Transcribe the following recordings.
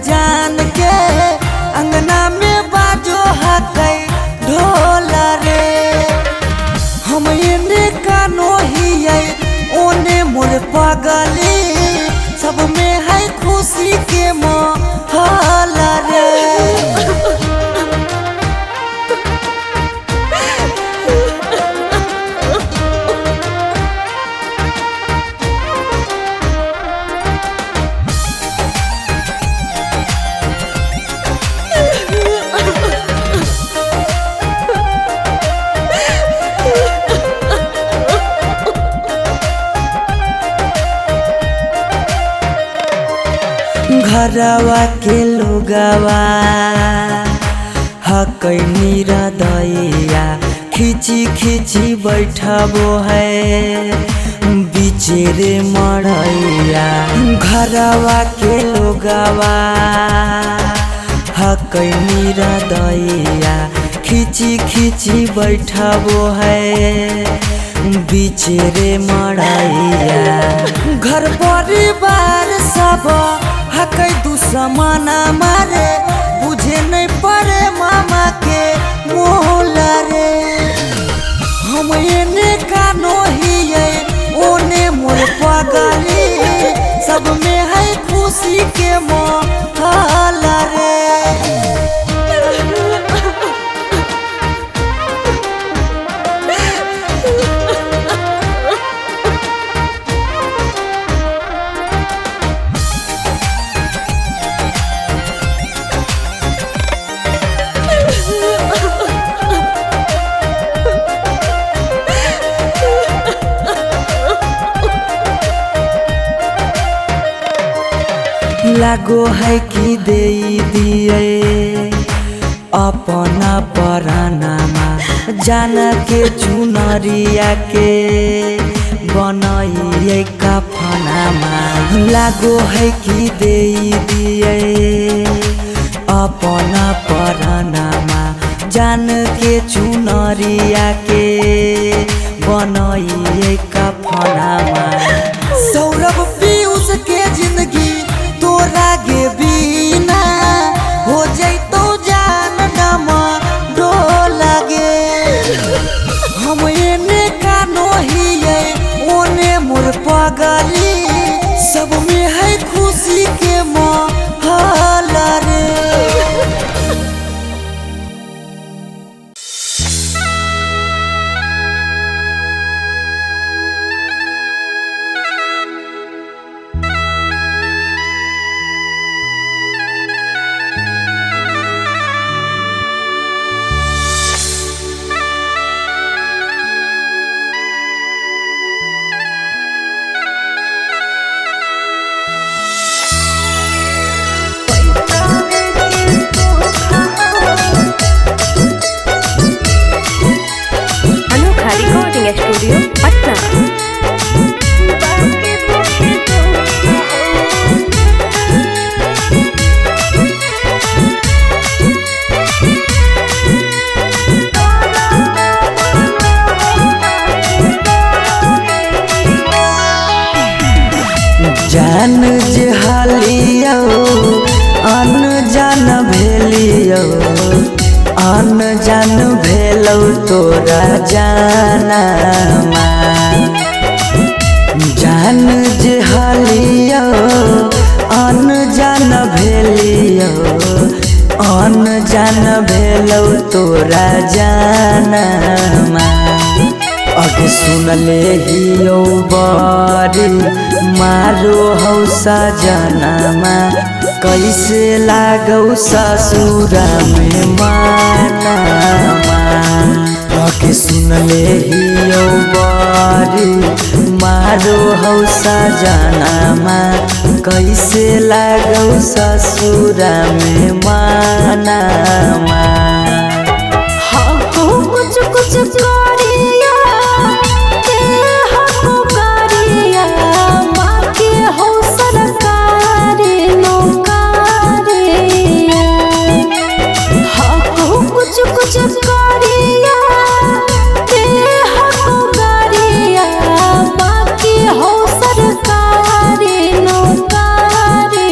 जान के अंगना में बाजो हकै ढोल रे। हम एने कानो हियै ओने मोर पगली, सब में है खुशी के माहौल रे। घरवा के लोगवा हकै निरदैया, खिची खिची बैठबो है बीचे रे मड़ैया। घरवा के लोगवा हकै निरदैया, खिची खिची बैठबो है बीचे रे मड़ैया। घर परिवार सब हकै दुश्मन मारे, बुझे नहीं पड़े मामा के मोल रे। हम एने कानो हियै ओने मोर पगली, सब में है खुशी के माहौल रे। लागो है कि दे दिए अपना परानामा, जान के चुनरिया के बनाइए कफनामा। लागो है कि दे दिए अपना परानामा, जान के चुनरिया के बनाइए कफनामा। सौरभ पीयूष के जिंदगी तोरा गे बिना हो जैतो जान नमा डोल गे। हम एने कानो हियै ओने मोर पगली, सब में है खुशी के माहौल रे। स्टूडियो पटना। जान जे हालियो अनजान भेलियो, अनजान भेलौ तोरा जानमा। जान जे हालियो अनजान भेलियो, अनजान भेलौ तोरा जानमा। अगे सुनले हियो बारी मारो हौ सजनमा, कैसे लागौ ससुरा में मानमा। अगे सुनले हियो बारी मारो हौ सजनमा, कैसे लागौ ससुरा में मानमा। हाँ कुछ कुछ करिया के हमको करिया, माँ के हो सरकारी नौकरिया। हाँ कुछ कुछ करिया के हमको करिया, माँ के हो सरकारी नौकरिया।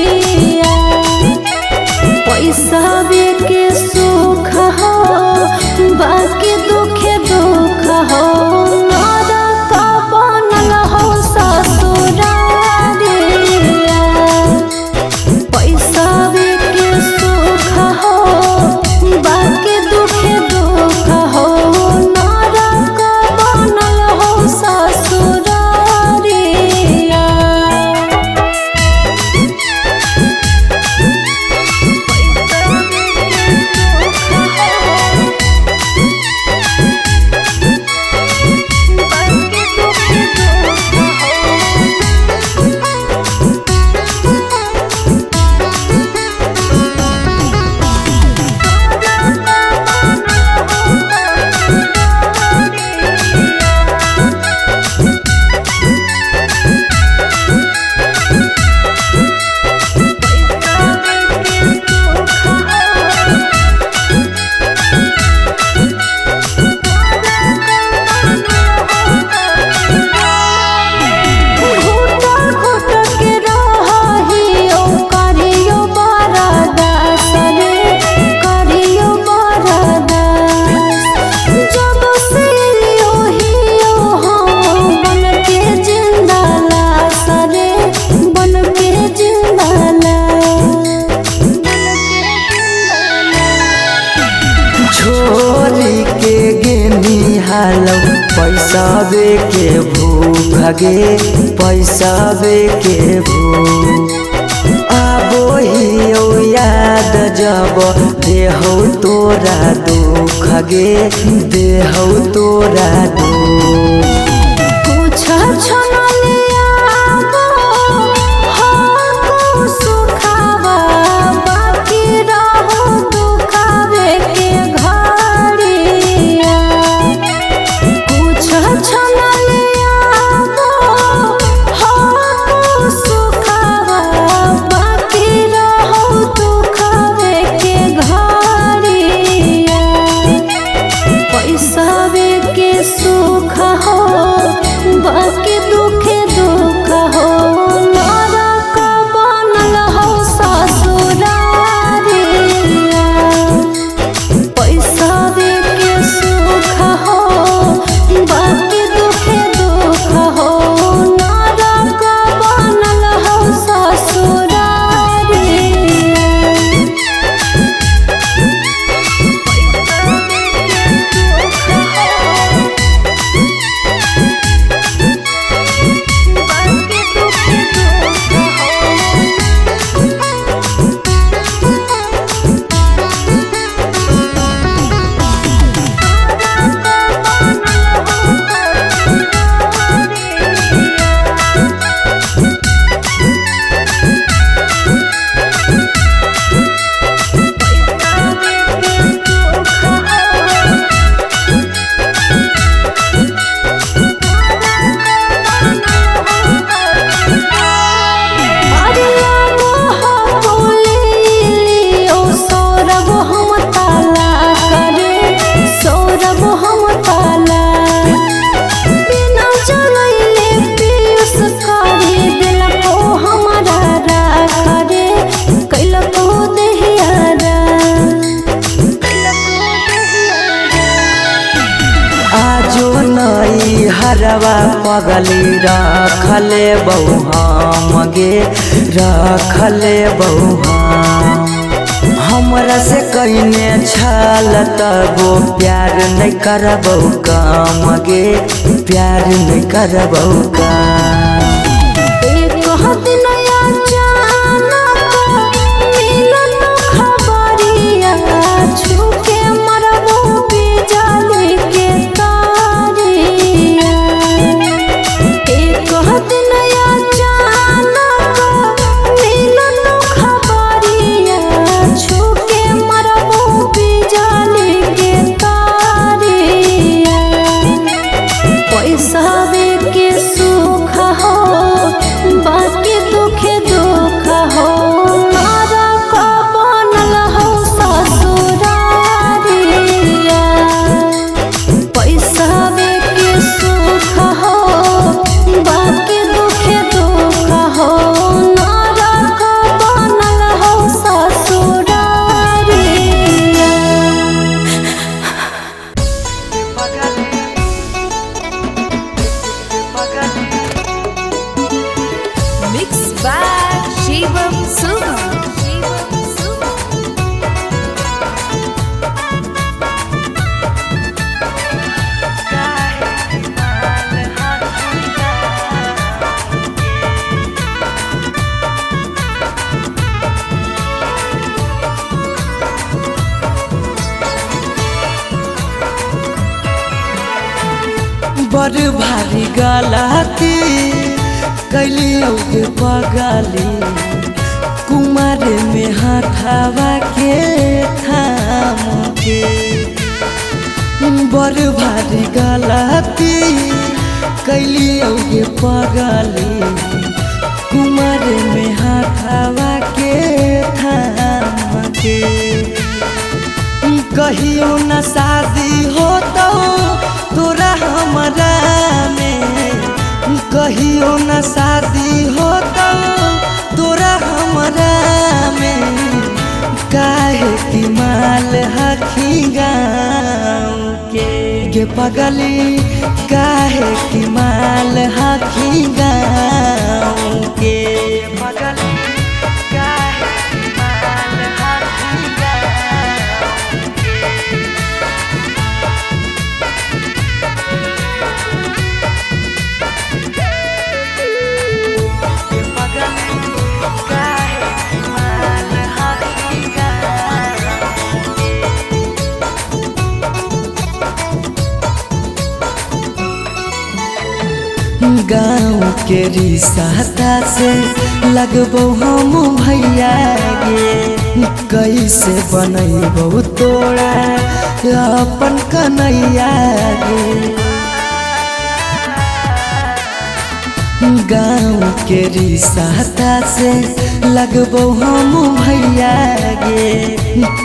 पैसावे के भूख गे पैसावे के भूख आबो हियो याद जब देहौ तोरा दुख गे देहौ तोरा दुख कुछ छनले आबो हो सुखावा बाकी रहो दुखावे के घड़िया कुछ छनले आबो हो सुखावा बाकी रहो दुखावे के घड़िया पैसावे के सुख हो बाकी दुखे दुख हो नरक बनल हो ससुरारिया पैसावे के सुख हो बाकी दुखे दुख हो नरक बनल हो ससुरारिया हरवा पगली रखले बहु हम गे रखले बहु हमरा से कइने छल तबो प्यार नहीं करबौ काम गे प्यार नहीं करबौ काम एक दिन अचानक मिलन खबरिया छूके मरबो बिजली के तारिया एक दिन अचानक मिलन खबरिया छूके मरबो बिजली के तारिया पैसावे के सुख हो बाकी दुखे दुख हो नरक बनल हो ससुरारिया पैसावे के सुख हो बाकी दुखे दुख हो नरक बनल हो ससुरारिया Mixed by Shivam Suga. बड़ भारी गलती कैलियो गे पगली कुमार में हाथावा के थाम के बड़ भारी गलती कैलियो गे पगली कुमार में हाथावा के थाम के कहियो न शादी होतो तोरा हमरा में कहियो न शादी होतो तोरा हमरा में काहे की माल हखी गाँव के गे पगली काहे की माल हखी गाँव के पगली काहे की माल हखी गाँव के गाँव के रिश्ता से लगबो हम भैया गे कैसे बनैबो तोरा अपन कन्हैया गे गाँव के रिश्ता से लगबो हम भैया गे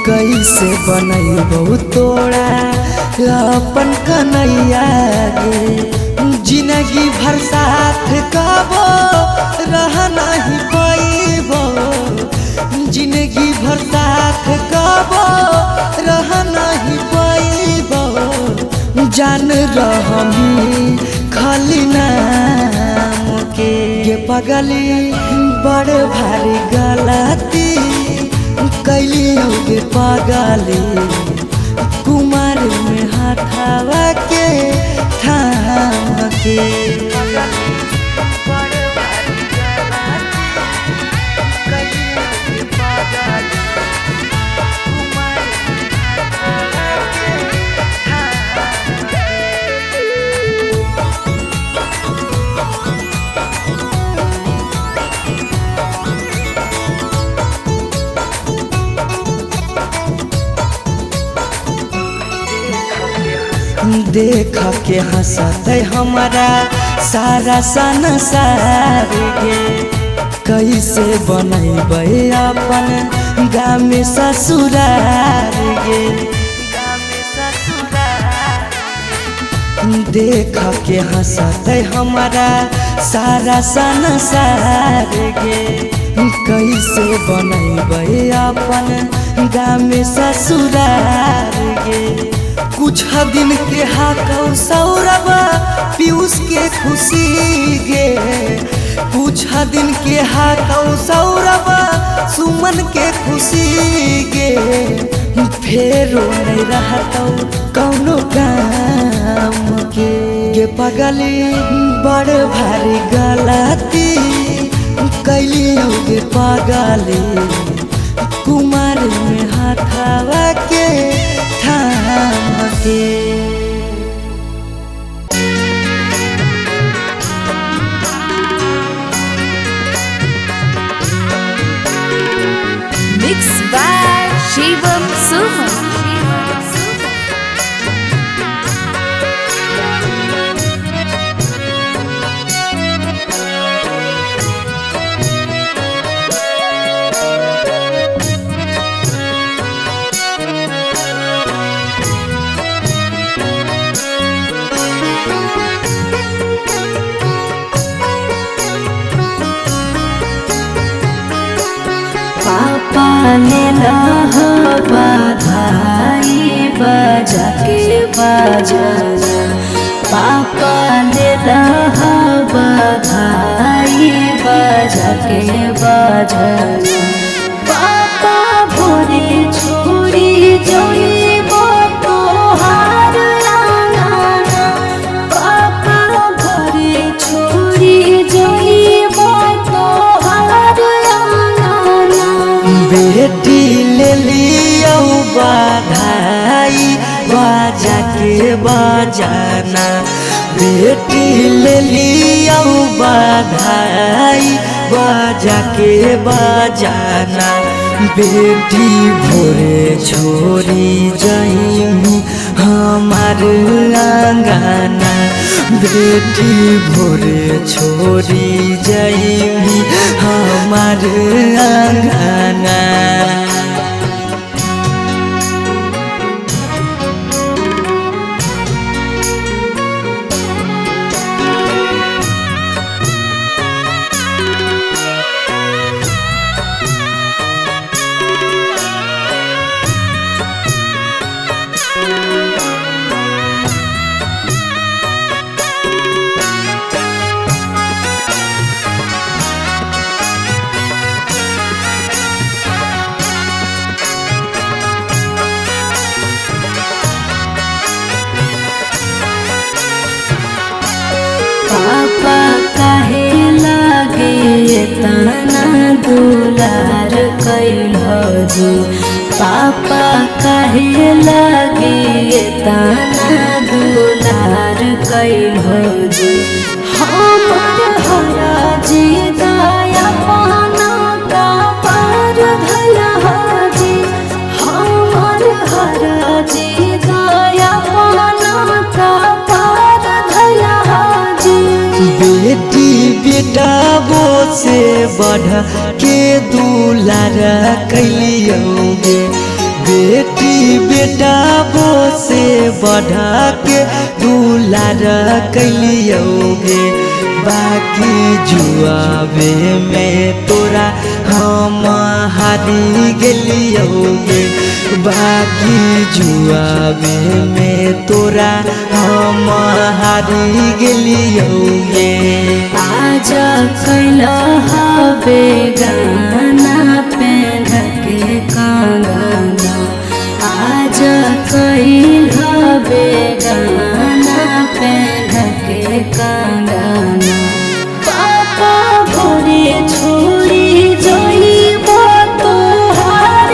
कैसे बनैबो तोरा अपन कन्हैया गे जिंदगी भर साथ कबो रह नहीं पाइबो जिंदगी भर साथ कबो रह नहीं पाइबो जान रहमी खाली नाम के पगली बड़ भारी गलती कैली गे पगली कुमार में हाथावा के थाम के देख के हंसते हमारा सारा संसार गे कैसे बनैबे अपन गाँव में ससुरार गे देख के हंसते हमारा सारा संसार गे कैसे बनैबे अपन गाँव में ससुरार गे कुछ दिन के हाकौ सौरभ पीयूष के खुशी गे कुछ दिन के हाकौ सौरभ सुमन के खुशी गे फेरो नहीं रहतौ कौनो काम के पगली बड़ भारी गलती कैली गे पगली कुमार में हाथावा के थाम के Mixed by Shivam Suman. पापा ने बधाई बजा के बजाना पापा ने बधाई बजा के बजाना पापा भोरे छोड़ी जइबो तोहार आंगना पापा भोरे छोड़ी जइबो तोहार आंगना बेटी ले लियो बधाई बाजा के बजाना बेटी ले लियो बधाई बाजा के बजाना बेटी भोरे छोड़ी जाइमी हमार आंगना बेटी भोरे छोड़ी जाइमी हमार आंगना पापा काहे लागे तना दुलार कैलहो जी पापा काहे लागे तना दुलार कैलहो जी हम हराजी दया पाना का पार धला हाजी हमर हराजी दया पाना का पार धला हाजी। बेटी बेटा वो से बढ़ के दुलार कैलियोगे बेटी बेटा वो से बढ़ के दुलार कैलियोगे बाकी जुआवे में तोरा हम हारी गेलियोगे बाकी जुआवे में तोरा हम हारी गेलियोगे। आज कैला हवे गाना पेन के कंगना आज कैल हवे गाना पेन के कंगना पापा भोरे छोड़ी जइबो तोहार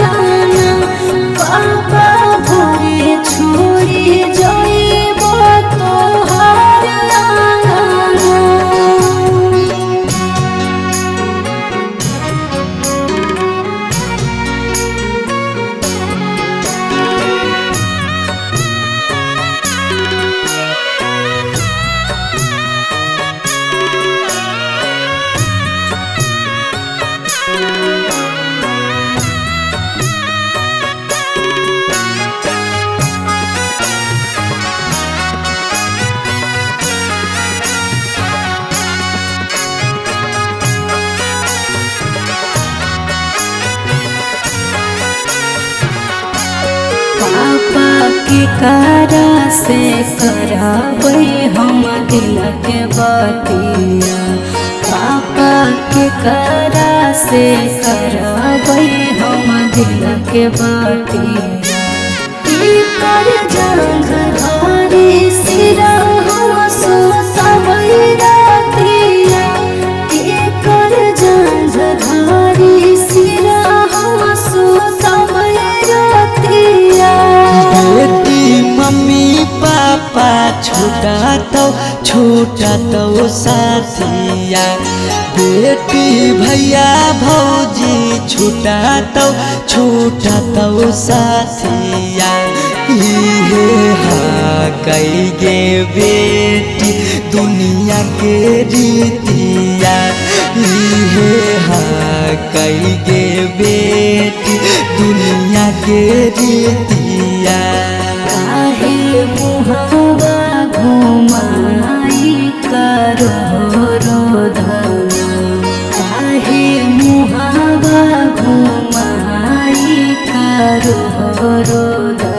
गाना पापा भोरे छोड़ी जइबो तोहार गाना। पापा के करा से कराबै हम दिल के बतिया पापा के करा से कराबै हम दिल के बतिया कर जंग धारी सिरा हम सोसबै रातिया कर जंग धारी सिरा हम सोसबै रातिया। बेटी मम्मी पापा छूटा तो साथिया बेटी भैया भौजी छूटा तो साथिया इहे हा कई गे बेटी दुनिया के रीतिया इहे हा कई गे बेटी दुनिया के रीतिया। काहे मुहवा घुमाई करो रोदना काहे मुहवा घुमाई करो रोदना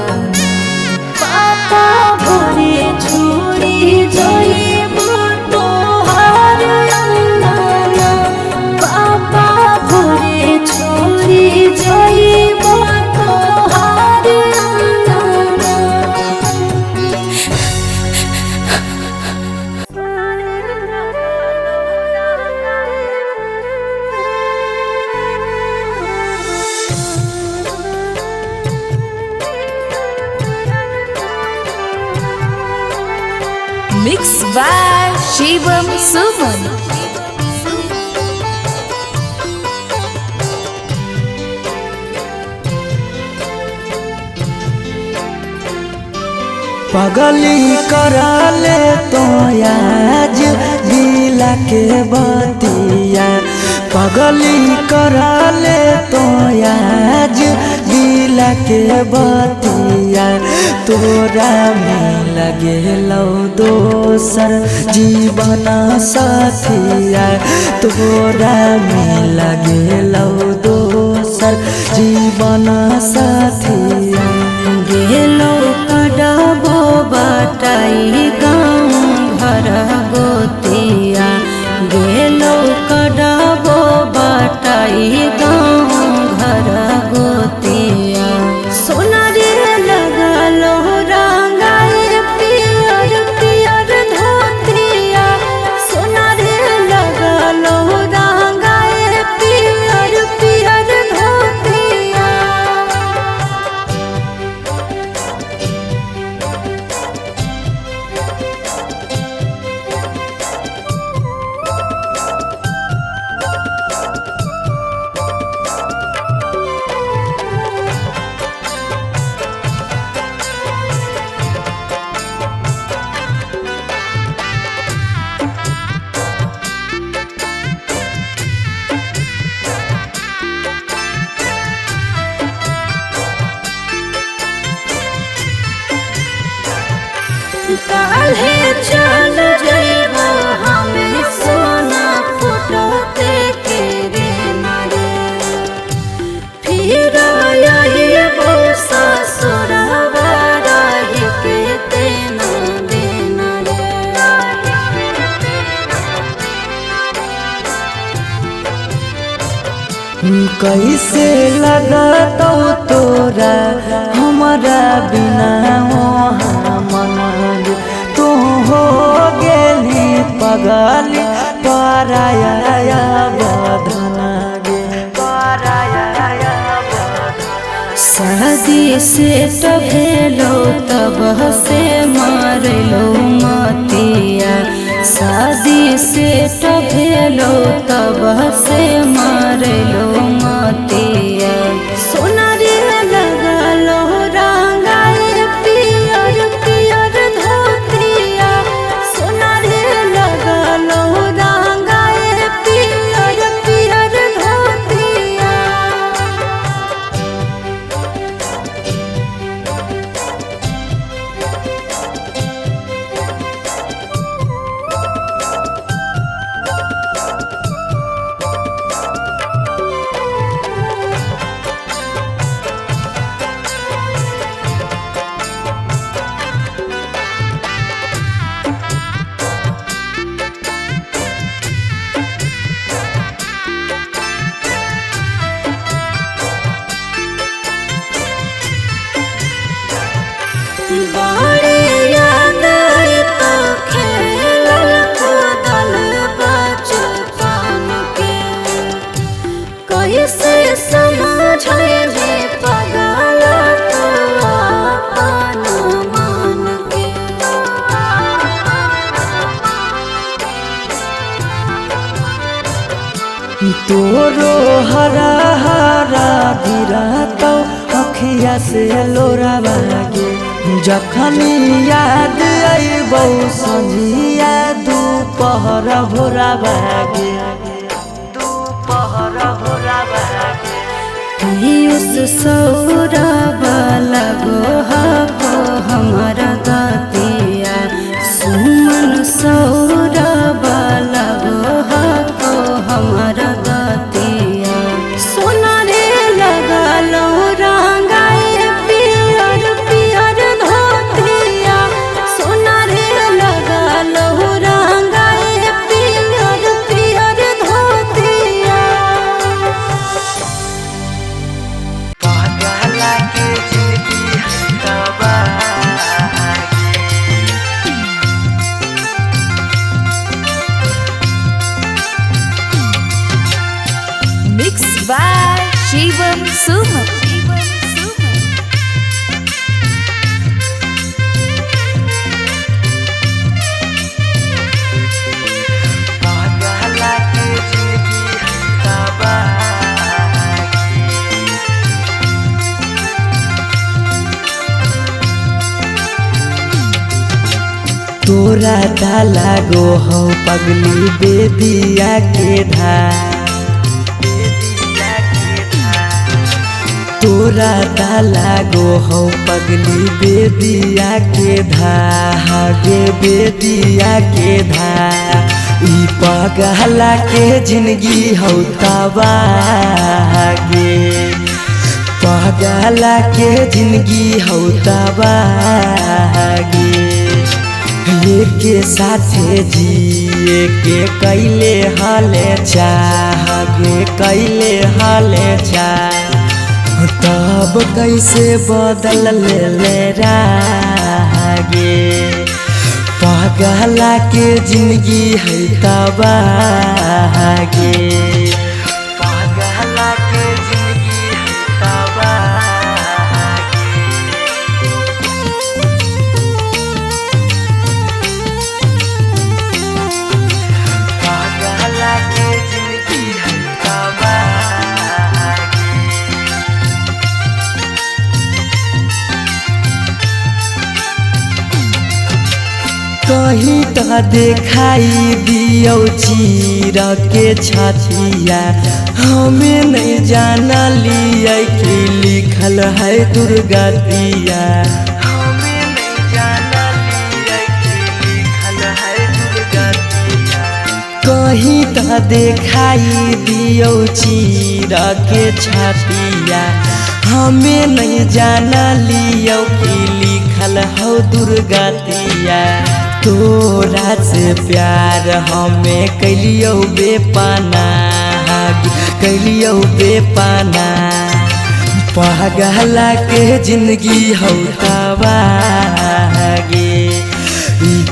पापा भोरे छोड़ी जइबो तोहार अंगना पापा भोरे छोड़ी जइबो तोहार अंगना। Mixed by Shivam Suman. पगली कराले तो आज दिला के बतिया पगली कराले तो आज दिला के बतिया तोरा में लगे लो दोसर जीवन साथिया तोरा में लगे लो दोसर जीवन साथिया। गेलो कडाबो बटाई गाँव घर गोतिया गेलो कडाबो बटाई गाँव घर गोतिया सोना रे लगलो रंगाए पियर पियर धोतिया सोना रे लगलो रंगाए पियर पियर धोतिया। काल्हे चल जइबो हमें सोना फुटते के रे नरे फिर आइबो ससुरवा रही के तेना देना कैसे लगतौ तोरा हमारा बिना मन तू हो गेली पगली पराया बधन गे पराया शादी से भेलो तब से मारलो मतिया शादी से भेलो तब से मारलो मतिया सोना रे लगलो रंगाए पियर पियर धोतिया सोना रे लगलो रंगाए पियर पियर धोतिया बड़ी याद तो खेलल कूदल बचपन के कैसे समझे पगल तो अपन मन के तोरो हरा हरा गिरतौ अखिया से लोरा बागे जखन याद अइबौ संझिया दुपहर भोरा बागे दुपहर भोरा बागे पीयूष सौरभ लगो हको हमारा गतिया सुमन सौरभ लगो हको हमारा गतिया सोना रे लगलो रंगाए पियर पियर धोतिया सोना रे लगलो रंगाए पियर पियर धोतिया पागला के जिंदगी तबाह Mixed by Shivam Suman. पागला के जिंदगी तबाह तोरा दा लागो हो पगली बेदिया के धार तोरा दा लागो हो पगली बेदिया के धागे बेदिया के ई पगला के जिंदगी हो तबागे पगला के जिंदगी हो तबागे के साथे जिए के कैले हाले चाहे कैले हाले चाह तब कैसे बदल ले रागे पगला के जिंदगी है तबागे पगला के जिंदगी है तबागे पगला के जिंदगी है तबागे कहीं तो देखाई दियो चीर के छतिया हमें नहीं जाना लिया कि लिखल है दुर्गतिया हमें नहीं जाना लिया कि कहीं तो देखाई दियो चीर के छापिया हमें नहीं जाना लियो कि लिखल हो दुर्गतिया तोरा से प्यार हमें कैलियो बेपाना कैलियो बेपाना पगला के जिंदगी हो तबागे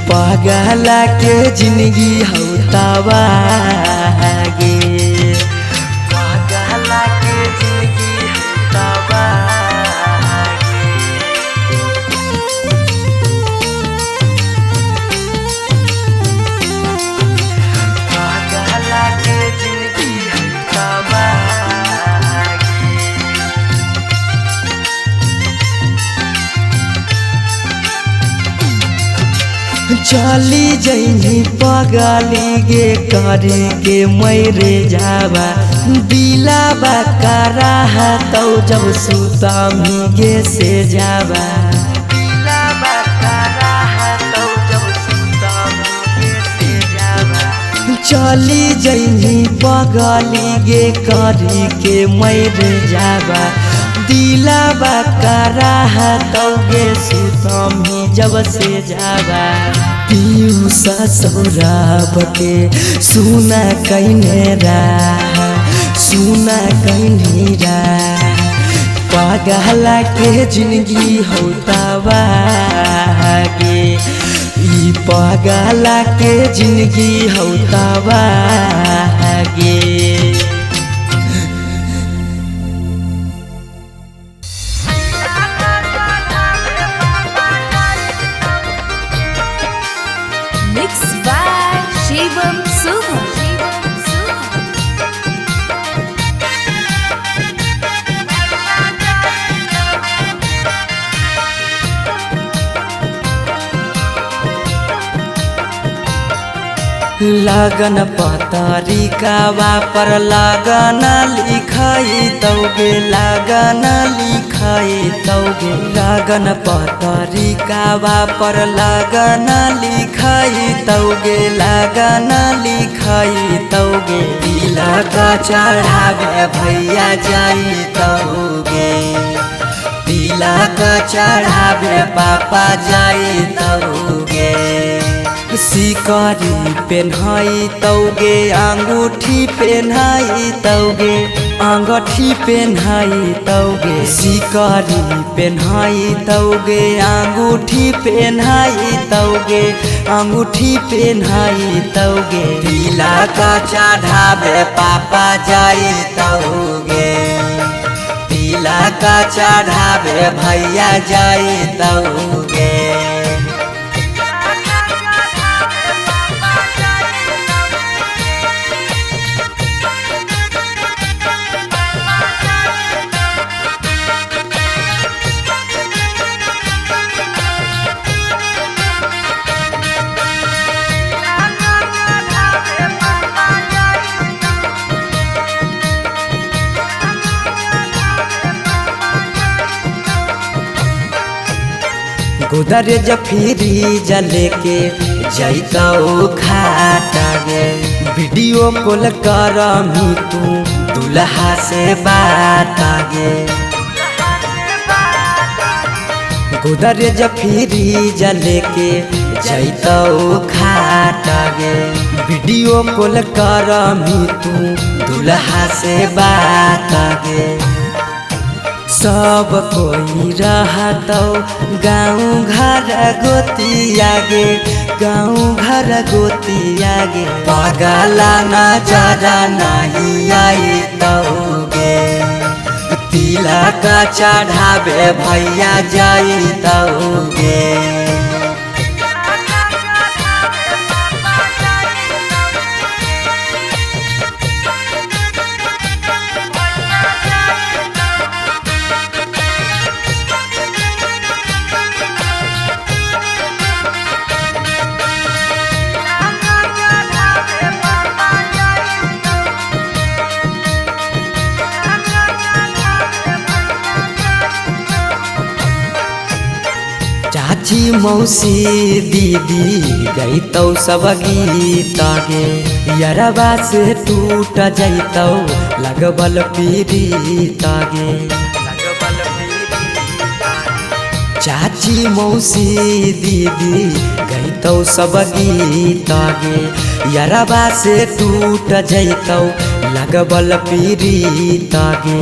पगला के जिंदगी हो तबागे पगला के जिंदगी हो तबागे पगला के जिंदगी हो तबागे चली जैनी पगली गे करे के मैरे जावा दिलाबा करा तो जब सुतमी गे से जावा दिलाबा करा तो जब सुतमी गे से जावा चली जैनी पगली गे करे के मैरे जावा दिलाबा करा तो गे सुतमी जब से जावा पीयू ससुराब के सुना कहने सुना कहनी पगला के जिंदगी हो तबागे ई पगला के जिंदगी हो तबागे Mixed by Shivam Sumam. लगन पतरिकावा पर लगन लिखाई तौगे लगन लिखाई तौगे लगन पतरिकावा पर लगन लिखाई तौगे लगन लिखाई तौगे तिलक चढ़ावे भैया जाई तौगे तिलक चढ़ावे पापा जाई तौगे सिकरी पेन्हाई तौगे अंगूठी पेन्हाई तौगे अंगूठी पेन्हाई तौगे सिकरी पेन्हाई तौगे अंगूठी पेन्हाई तौगे अंगूठी पेन्हाई तौगे तिलक चढ़ावे पापा जाई तौगे तिलक चढ़ावे भैया जाई तौगे गोदरेज फ्रिज लेके जैतौ खाटा गे वीडियो कॉल करमी तू दुल्हा से बात गे गोदरेज फ्रिज लेके जैतौ खाटा गे वीडियो कॉल करमी तू दुल्हा से बात गे सब कोई रहतौ गाँव घर गोतिया गे गाँव घर गोतिया गे पगला नजर नहीं आई तौगे तिलक चढ़ावे भैया जाई तौगे चाची मौसी दीदी गईतौ सब गीत गे यरबा से टूट जैतौ लगबल पीड़ित गे चाची मौसी दीदी गईतौ सब गीत गे यरबा से टूट जैतौ लगबल पीड़ित गे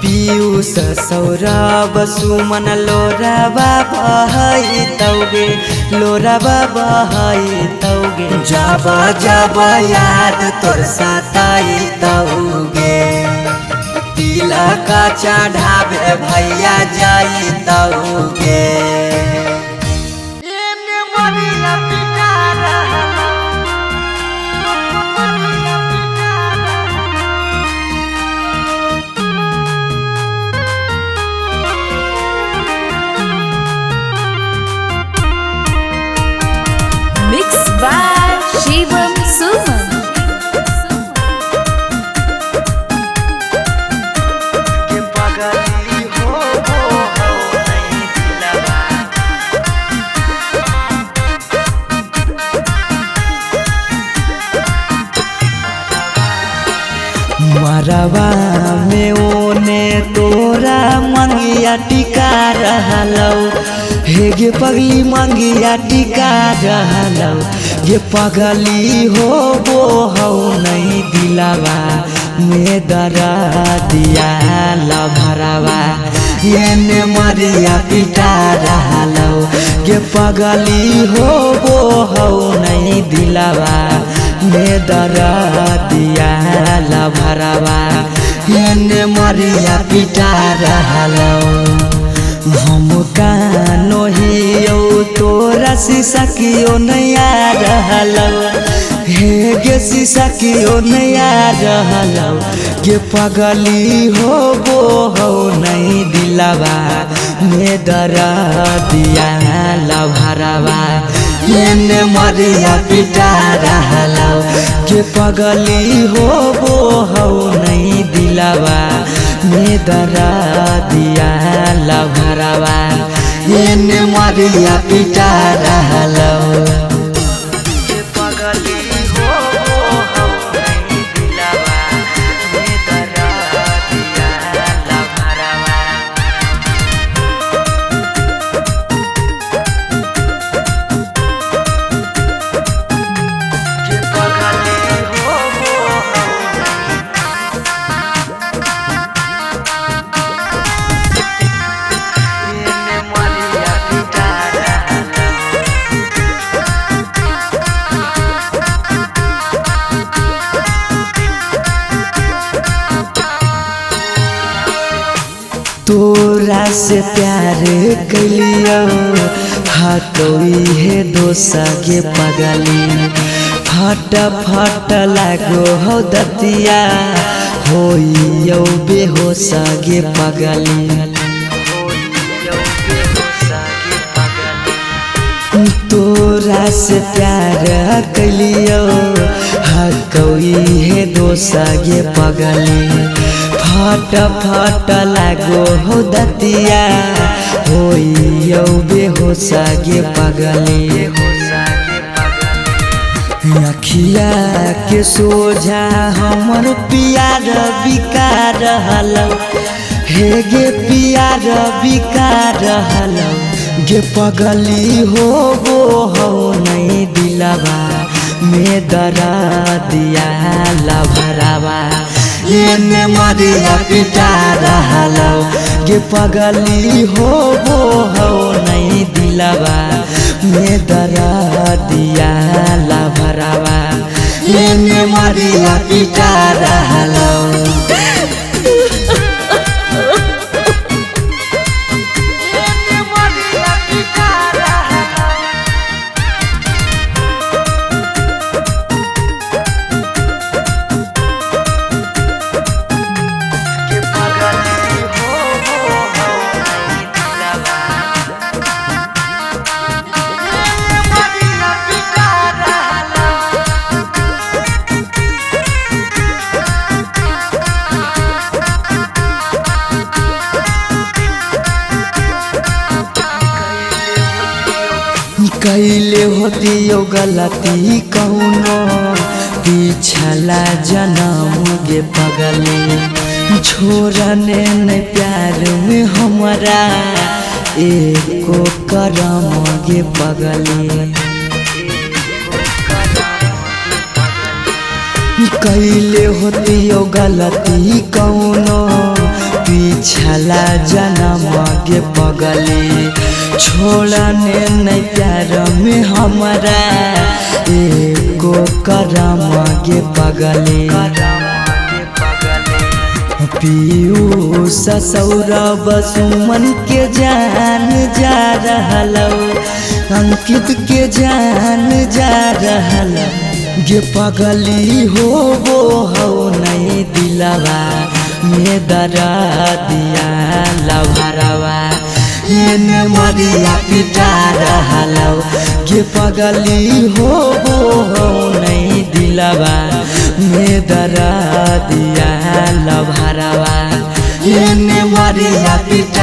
पीयूष सौरभ सुमन लोराबा बहैतौगे लोराबा बहैतौगे जब जब याद तोर सताइतौगे तिलक चढ़ावे भैया जाइतौगे Mixed by Shivam Suman. मरवा में ओने तोरा मंगिया टिका रहलौ हे गे पगली मंगिया टिका रहलौ गे पगली हो वो हौ नहीं दिलावा में दरा दिया लभरावा एने मरिया पिटा रहलौ गे पगली हो वो हौ नहीं दिलावा में दरा दिया लभरावा एने मरिया पिटा रहलौ हम कानो हियो तोरा शीशा कियो नया रहलौ हे गे शीशा कियो नया रहलौ गे पगली हो वो हो नहीं दिलावा में दरा दिया लभरावा एने मरिया पिटा रहलौ गे पगली हो वो हो नहीं दिलावा में दरा दिया लभरावा एने मरिया पिटा रहलौ तोरा से प्यार कलियो हतोई है दोसा के पगली फट फट लागो हो दतिया होइयो बेहोश गे पगली तोरा से प्यार कलियो हतोई है दोसा के पगली फट फट लागो हो दतिया होइयो बेहोश गे पगली अखिया के सोझा हमर पियार बिका रहलौ हे गे पियार बिका रहलौ गे पगली हो वो हो नहीं दिलावा में दरा दिया लभरावा एने मरिया पिटा रहलौ गे पगली हो वो हो नहीं दिलावा में दरा दिया लभरावा एने मरिया पिटा रहलौ कैले होती यो गलती कौनो पिछला जन्म गे पगली छोड़ने न प्यार में हमारा एको करम गे पगली कैले होती यो गलती कौनो पिछला जन्म गे पगली छोड़ने नहीं प्यार में हमारा एको करम गे पगली पीयूष सौरभ सुमन के जान जा रहलौ अंकित के जान जा रहलौ गे पगली हो नहीं दिलवा में दरा दिया लभरवा एने मरिया पिटा रहलौ गे पगली हो नहीं दिलवा में दरा दिया लभरवा एने मरिया पिटा